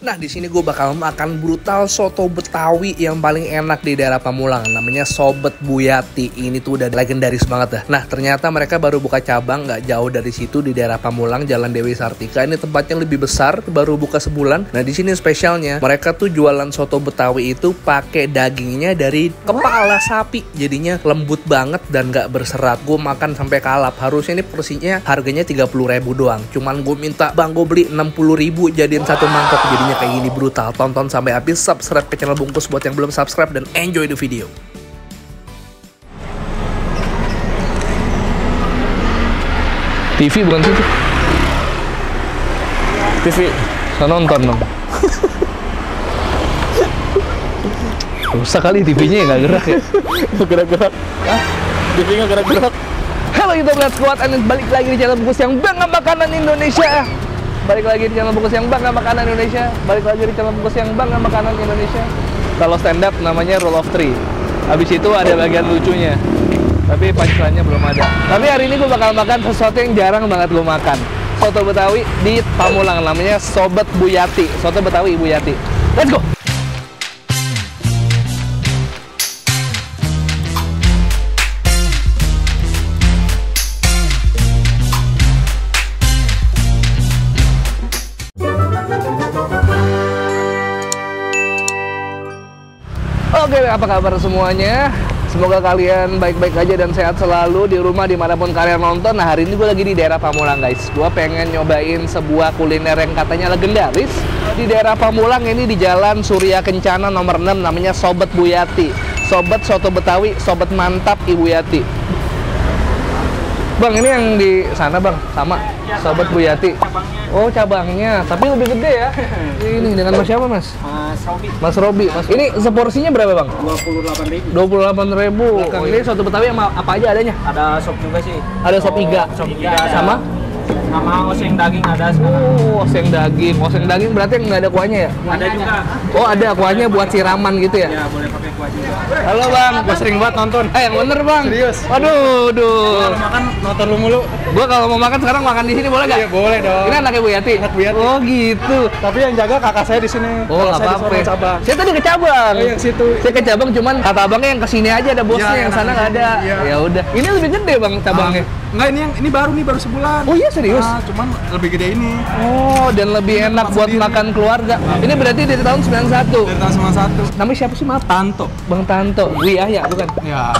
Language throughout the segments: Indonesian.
Nah, di sini gue bakal makan brutal soto Betawi yang paling enak di daerah Pamulang. Namanya Sobat Buyati. Ini tuh udah legendaris banget dah. Nah, ternyata mereka baru buka cabang nggak jauh dari situ di daerah Pamulang, Jalan Dewi Sartika. Ini tempatnya lebih besar, baru buka sebulan. Nah, di sini spesialnya mereka tuh jualan soto Betawi itu pakai dagingnya dari kepala sapi. Jadinya lembut banget dan nggak berserat. Gue makan sampai kalap. Harusnya ini porsinya harganya 30.000 doang. Cuman gue minta, "Bang, gue beli 60.000 jadiin satu mangkok." Jadinya kayak gini brutal. Tonton sampai habis, subscribe ke channel Bungkus buat yang belum subscribe, dan enjoy the video. TV bukan situ. TV. Saya nonton dong. Rusak kali TV-nya nggak gerak ya. Gerak-gerak. Hah? TV nggak gerak-gerak. Halo YouTube Squad, and balik lagi di channel Bungkus yang bangga makanan Indonesia. Balik lagi di channel Bungkus yang bangga makanan Indonesia. Balik lagi di channel Bungkus yang bangga makanan Indonesia. Kalau stand up namanya roll of three. Habis itu ada bagian lucunya. Tapi punchline-nya belum ada. Tapi hari ini gue bakal makan sesuatu yang jarang banget gue makan. Soto Betawi di Pamulang, namanya Sobat Buyati. Soto Betawi Buyati. Let's go! Oke, apa kabar semuanya? Semoga kalian baik-baik aja dan sehat selalu di rumah dimanapun kalian nonton. Nah, hari ini gue lagi di daerah Pamulang, guys. Gue pengen nyobain sebuah kuliner yang katanya legendaris di daerah Pamulang. Ini di Jalan Surya Kencana nomor 6, namanya Sobat Buyati. Sobat Soto Betawi, Sobat Mantap Ibu Yati. Bang, ini yang di sana, Bang, sama ya, Sobat Buyati. Oh, cabangnya, tapi lebih gede ya. Ini dengan Mas siapa, Mas? Mas Robi. Mas Robi. Mas. Ini seporsinya berapa, Bang? 28.000. 28.000. Ini soto Betawi sama apa aja adanya? Ada sop juga sih. Ada sop iga. Sop iga sama oseng daging ada sekarang. Oh, oseng daging. Oseng daging berarti nggak ada kuahnya ya? Ada juga. Oh, ada kuahnya buat siraman gitu ya? Ya, boleh pakai kuah juga. Halo, Bang. Gua sering banget nonton. Yang bener, Bang. Serius. Waduh, Kalau makan nonton lu mulu. Gua kalau mau makan sekarang makan di sini boleh nggak? Iya, boleh dong. Ini anaknya Bu Yati. Anak Bu Yati. Oh, gitu. Tapi yang jaga kakak saya di sini. Oh, nggak apa-apa. Cabang. Saya tadi ke cabang. Oh, yang situ. Saya ke cabang, cuman kata abangnya yang kesini aja ada bosnya, Ya, yang sana nggak ada. iya. Ya udah. Ini lebih gede, Bang, cabangnya. Enggak, ini baru sebulan. Oh iya, serius? Cuman lebih gede ini. Oh, dan lebih enak buat sendiri. makan keluarga. Ini berarti dari tahun 91. Dari tahun 91. Namanya siapa sih, maaf? Tanto. Bang Tanto. Wih, ya, bukan? Ya.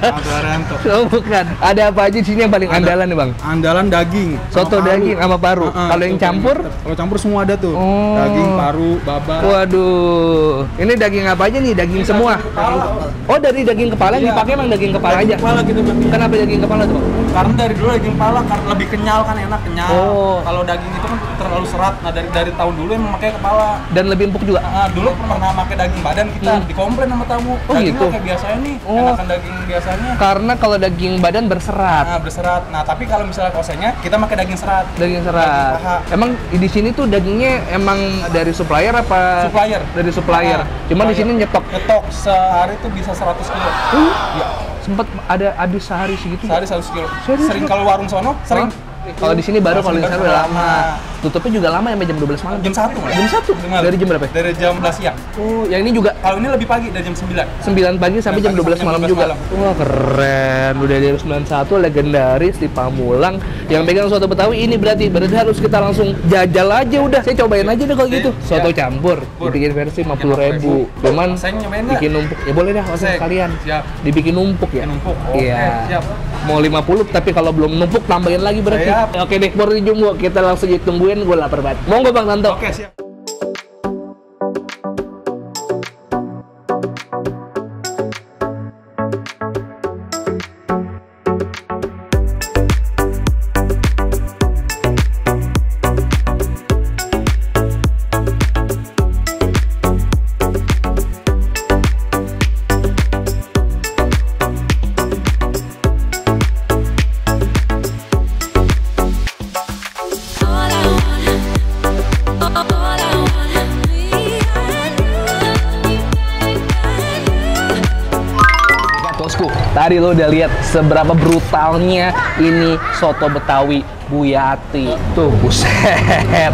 Adrianto. Oh, bukan. Ada apa aja di sini yang paling andalan nih, Bang? Andalan daging. Soto sama daging sama paru. Kalau yang campur? Kalau campur semua ada tuh. Oh. Daging, paru, babat. Waduh. Ini daging apa aja nih? Daging semua? Oh, dari daging kepala yang dipakai emang daging kepala aja? Kepala gitu, Bang. Kenapa daging kepala tuh, Bang? Karena dari dulu daging kepala karena lebih kenyal kan, enak kenyal. Oh. Kalau daging itu kan terlalu serat. Nah, dari tahun dulu emang pakai kepala. Dan lebih empuk juga? Dulu pernah pakai daging badan, kita dikomplain sama tamu. Oh, dagingnya gitu? kayak biasanya nih, Oh. enakan daging biasanya. Karena kalau daging badan berserat. Nah, berserat. Nah, tapi kalau misalnya kosenya kita pakai daging serat. Daging serat. Daging paha. Emang di sini tuh dagingnya emang dari supplier apa? Supplier. Dari supplier. Cuma di sini nyetok. Nyetok sehari tuh bisa 100 kilo. Ya, Sempat ada habis sehari segitu. sehari 100 kilo. Serius, Sering Bang? kalau warung sono, sering. Kalau di sini baru, kalau di sana udah lama. Lama. Tutupnya juga lama sampai jam 12 malam. Jam 1 malah. Jam 1? Dari jam berapa? Dari jam 11 siang. Oh, yang ini juga Kalau ini lebih pagi, dari jam 9. 9 pagi sampai jam 12 malam juga. Wah, keren. Udah dari 91, legendaris di Pamulang. Yang pegang soto Betawi ini berarti harus kita langsung jajal aja udah. Saya cobain aja deh kalau gitu. Soto campur, dibikin versi 50.000. Cuman Saya nyobain nggak? bikin numpuk. Ya boleh dah, Oseng. sekalian. Siap. Dibikin numpuk ya. Numpuk. Oke, Iya. siap. Mau 50, tapi kalau belum numpuk tambahin lagi berarti. Siap. Oke deh, baru di Jumbo. Kita langsung ditungguin, gue lapar banget. Monggo Bang Tanto. Oke, siap. Bosku, tadi lo udah lihat seberapa brutalnya ini soto Betawi Buyati. Tuh, buset.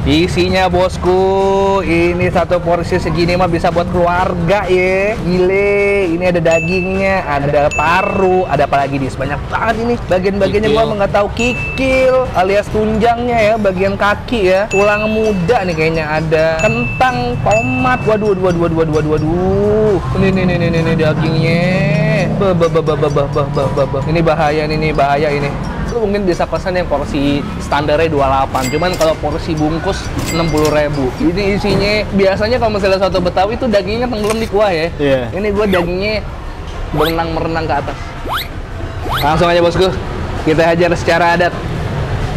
Isinya bosku, ini satu porsi segini mah bisa buat keluarga ya. Gile, ini ada dagingnya, ada paru, ada apa lagi nih? Banyak banget ini. Bagian-bagiannya gua nggak tahu, kikil alias tunjangnya ya, bagian kaki ya. Tulang muda nih kayaknya ada. Kentang, tomat. Waduh. Ini dagingnya. Ini bahaya ini. Lu mungkin bisa pesan yang porsi standarnya 28, cuman kalau porsi bungkus 60.000. Ini isinya biasanya kalau misalnya soto Betawi itu dagingnya tenggelam di kuah ya. Iya. Ini gua dagingnya berenang ke atas. Langsung aja bosku, kita hajar secara adat.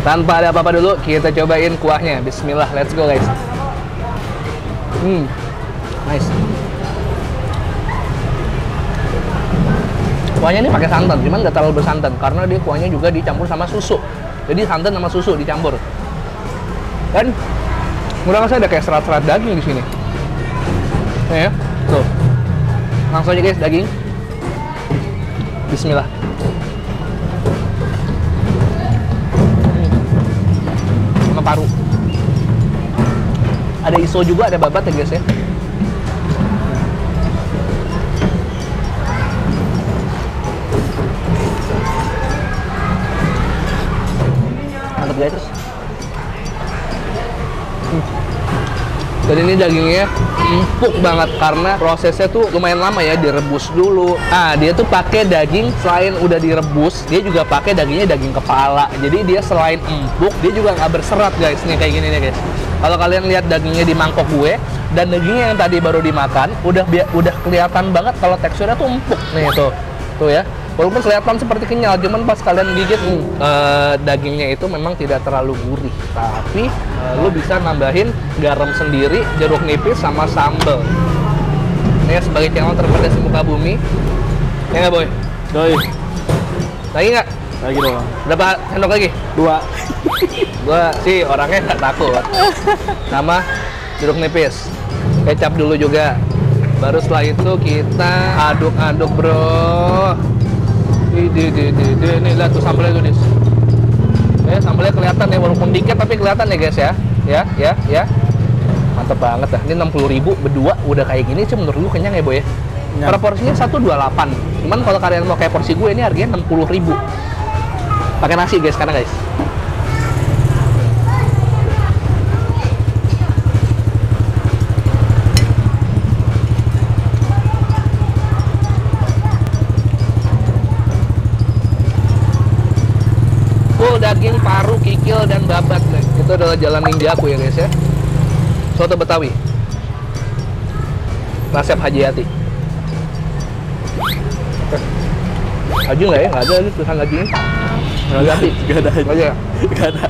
Tanpa ada apa-apa dulu, kita cobain kuahnya. Bismillah, let's go guys. Nice. Kuahnya ini pakai santan, cuman nggak terlalu bersantan karena dia kuahnya juga dicampur sama susu. Jadi santan sama susu dicampur. Dan udah nggak ada kayak serat-serat daging di sini. Nih ya, tuh. Langsung aja guys, daging. Bismillah. Sama paru. Ada iso juga, ada babat ya guys ya. Guys. Dan ini dagingnya empuk banget karena prosesnya tuh lumayan lama ya, direbus dulu. Dia tuh pakai daging, selain udah direbus, dia juga pakai dagingnya daging kepala. Jadi dia selain empuk, dia juga nggak berserat guys. Nih kayak gini nih guys. Kalau kalian lihat dagingnya di mangkok gue dan dagingnya yang tadi baru dimakan, udah kelihatan banget kalau teksturnya tuh empuk. Nih tuh ya. Walaupun kelihatan seperti kenyal, cuman pas kalian gigit dagingnya itu memang tidak terlalu gurih. Tapi lu bisa nambahin garam sendiri, jeruk nipis, sama sambal. Ini sebagai channel terpedas di muka bumi. Ya nggak boy? Doi. Lagi nggak? Lagi doang. Berapa sendok lagi? 2. Gua sih orangnya nggak takut. Sama jeruk nipis. Kecap dulu juga. Baru setelah itu kita aduk-aduk bro. Nih lihat tuh sambalnya tuh dis. Sambalnya kelihatan ya, walaupun dikit tapi kelihatan ya guys ya. Ya. Mantep banget dah. Ini 60.000 berdua udah kayak gini sih menurut gue kenyang ya boy ya. Per porsinya 128. Cuman kalau kalian mau kayak porsi gue ini harganya 60.000. Pakai nasi guys sekarang guys. Daging, paru, kikil, dan babat nih. Itu adalah jalan ninja aku ya guys ya. Soto Betawi resep Haji Yati. Haji nggak ya? Nggak ada nih tulisan Haji. Nggak ada Yati. Nggak ada.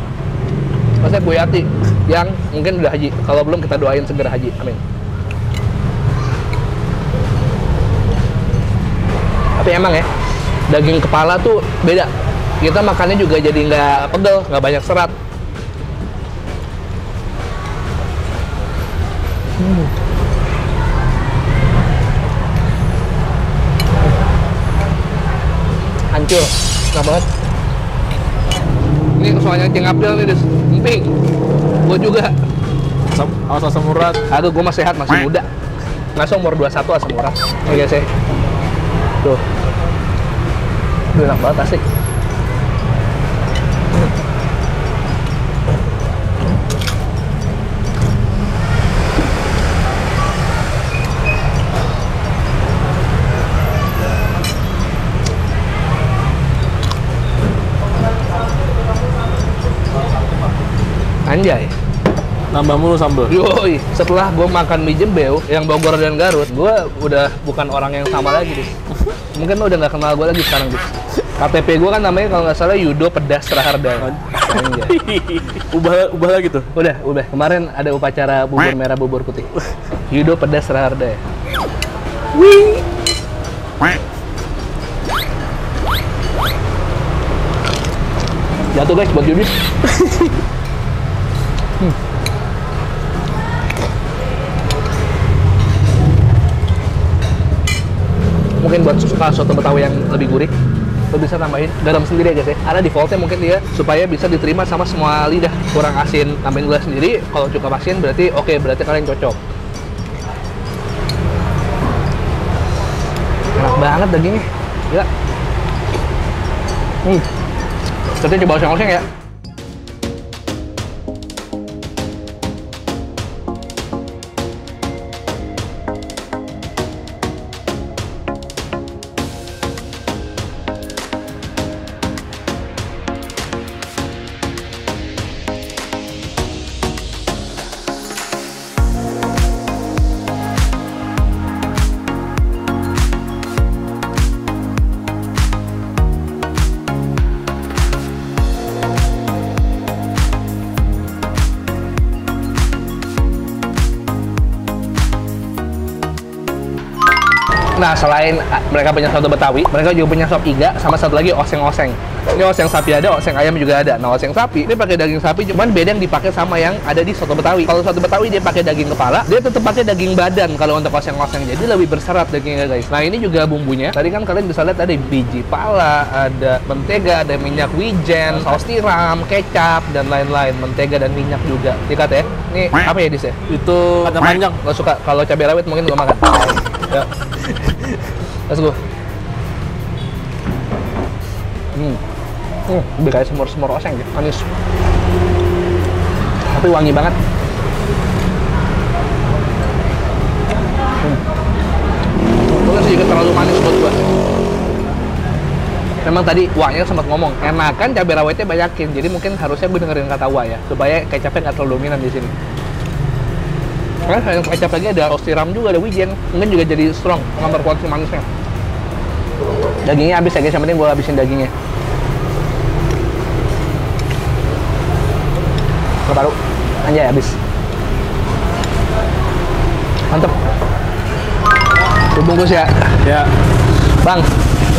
Resep Bu Yati yang mungkin udah haji. Kalau belum kita doain segera haji. Amin. Tapi emang ya, daging kepala tuh beda. Kita makannya juga jadi nggak pegel, nggak banyak serat. Hancur, enak banget. Ini soalnya Cing Abdel nih, Des. Emping. Gue juga. Asam urat. Aduh, gue masih sehat, masih muda. Masa umur 21 asam urat. Ya guys ya. Tuh. Duh, enak banget, asik. Anjay. Nambah mulu sambal. Yoi, setelah gue makan mie jembeu yang Bogor dan Garut, gue udah bukan orang yang sama lagi, Dis. Mungkin lo udah nggak kenal gue lagi sekarang, Dis. KTP gue kan namanya kalau nggak salah Yudo Pedas Raharja. Ubah lagi tuh. Udah. Kemarin ada upacara bubur merah bubur putih. Yudo Pedas Raharja. Wih. Jatuh guys buat Yudi. Mungkin buat suka soto Betawi yang lebih gurih, lo bisa tambahin garam sendiri ya guys ya. Ada defaultnya mungkin dia supaya bisa diterima sama semua lidah. Kurang asin, tambahin gula sendiri. Kalau cukup asin berarti oke, berarti kalian cocok. Enak banget dagingnya, gila. Kita coba oseng-oseng ya. Nah, selain mereka punya soto Betawi, mereka juga punya sop iga sama satu lagi oseng-oseng. Ini oseng sapi ada, oseng ayam juga ada. Nah, oseng sapi ini pakai daging sapi, cuman beda yang dipakai sama yang ada di soto Betawi. Kalau soto Betawi dia pakai daging kepala, dia tetap pakai daging badan kalau untuk oseng-oseng. Jadi lebih berserat dagingnya, guys. Nah, ini juga bumbunya. Tadi kan kalian bisa lihat ada biji pala, ada mentega, ada minyak wijen, saus tiram, kecap dan lain-lain. Mentega dan minyak juga. Dikat ya. Ini apa ya, Dis ya? Itu kacang panjang. Gak suka. Kalau cabai rawit mungkin gak makan. Ya. Let's go. Lebih kayak semur-semur oseng ya, manis. Tapi wangi banget. Mungkin sedikit terlalu manis buat gua. Memang tadi Wanya sempat ngomong, enakan cabai rawitnya banyakin. Jadi mungkin harusnya gue dengerin kata Wah ya, supaya kecapnya nggak terlalu dominan di sini. Karena selain kecap lagi ada saus tiram juga, ada wijen. Mungkin juga jadi strong, memperkuat si manisnya. Dagingnya habis ya guys, yang penting gue habisin dagingnya. Baru anjay habis. Mantep. Bungkus ya? Ya. Bang,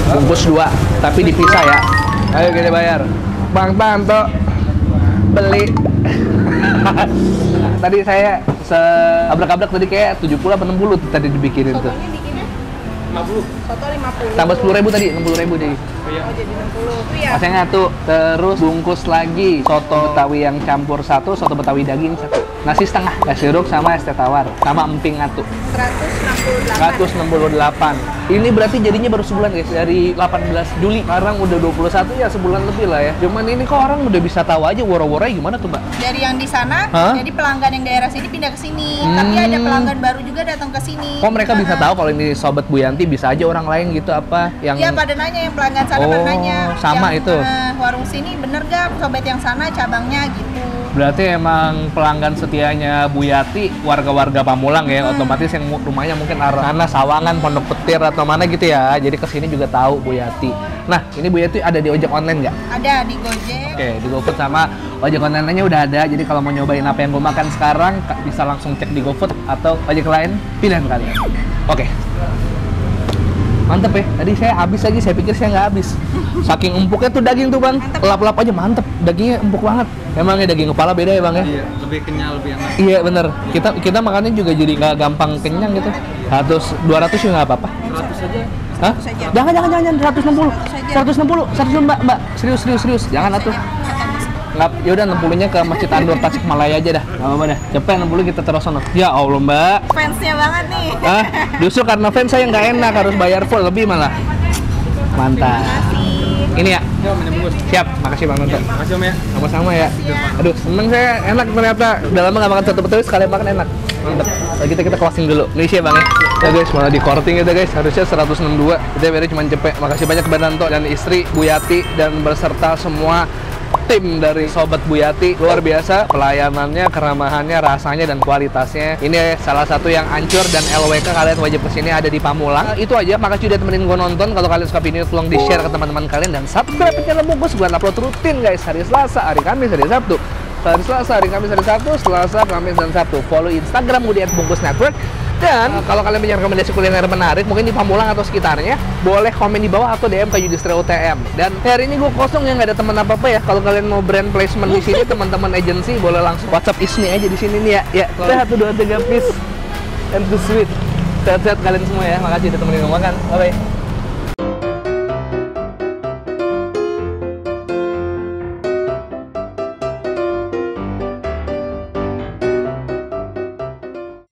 bungkus 2, tapi dipisah ya. Ayo kita bayar. Bang Tanto, beli. Tadi saya abrak-abrak tadi kayak 70 apa 60 tadi dibikinin tuh. Sotonya bikinnya 50. soto 50. Tambah 10.000 tadi, 60.000 deh. Oh, iya. Oh, jadi 60. Itu ya. Osengnya tuh, terus bungkus lagi soto Betawi yang campur 1, soto Betawi daging 1. Nasi setengah, es jeruk sama es teh tawar, sama emping 1. 168. Ini berarti jadinya baru sebulan guys, dari 18 Juli. Sekarang udah 21 ya, sebulan lebih lah ya. Cuman ini kok orang udah bisa tahu aja woro-woronya gimana tuh, Mbak? Dari yang di sana, Hah? jadi pelanggan yang daerah sini pindah ke sini. Tapi ada pelanggan baru juga datang ke sini. Kok mereka bisa tahu kalau ini Sobat Bu Yanti, bisa aja orang lain gitu apa yang Iya, pada nanya yang pelanggan sana Oh, pada nanya. sama yang, itu. Warung sini bener gak sobat yang sana cabangnya gitu. berarti emang pelanggan setianya Bu Yati warga-warga Pamulang ya, otomatis yang rumahnya mungkin arah sana Sawangan, Pondok Petir atau mana gitu ya. Jadi kesini juga tahu Bu Yati. Nah, ini Bu Yati ada di ojek online nggak? Ada di Gojek. Oke, di GoFood sama ojek online-nya udah ada. Jadi kalau mau nyobain apa yang gue makan sekarang, bisa langsung cek di GoFood atau ojek lain, pilihan kalian. Oke. Mantep ya, tadi saya habis lagi, saya pikir saya nggak habis. Saking empuknya tuh daging tuh bang, lap-lap aja mantep, dagingnya empuk banget. Emangnya daging kepala beda ya bang ya? Iya, lebih kenyal, lebih enak. Iya bener, kita makannya juga jadi nggak gampang kenyang gitu. 200 juga nggak apa-apa. 100 aja. Hah? 100 aja. Jangan 160. 100 160 mbak, serius. Jangan atuh. Nggak, yaudah 60-nya ke Masjid Anwar Tasikmalaya aja dah. Nggak apa-apa dah. Cepet 60 kita terus sono. Ya Allah mbak. Fansnya banget nih. Hah? Justru karena fans saya nggak enak, harus bayar full lebih malah. Mantap. Makasih. Ini ya. Ya, Om, ini bungkus. Siap, makasih Bang Nonton. Makasih Om ya. Sama-sama ya. Aduh, seneng saya, enak ternyata. Udah lama nggak makan soto Betawi, sekalian makan enak. Mantap. Nah, kita closing dulu. Ini sih ya Bang ya. Ya guys, malah di korting gitu guys. Harusnya 162. Kita beri cuma cepet. Makasih banyak kepada Nanto dan istri Bu Yati dan berserta semua tim dari Sobat Bu Yati. Luar biasa pelayanannya, keramahannya, rasanya, dan kualitasnya. Ini salah satu yang ancur dan LWK kalian wajib kesini, ada di Pamulang. Itu aja, makasih udah temenin gue nonton. Kalau kalian suka video, tolong di-share ke teman-teman kalian dan subscribe channel Bungkus. Gue upload rutin guys, hari Selasa, hari Kamis, hari Sabtu. Hari Selasa, hari Kamis, hari Sabtu, Selasa, Kamis, dan Sabtu. Follow Instagram gue di @bungkusnetwork. Dan kalau kalian punya rekomendasi kuliner menarik, mungkin di Pamulang atau sekitarnya, boleh komen di bawah atau DM ke Yudhistira UTM. Dan hari ini gue kosong ya, nggak ada teman apa-apa ya. Kalau kalian mau brand placement di sini, teman-teman agensi boleh langsung WhatsApp Ismi aja di sini nih ya. Ya, 1, 2, 3, peace and to sweet. Sehat-sehat kalian semua ya. Makasih udah temenin gue makan. Bye-bye.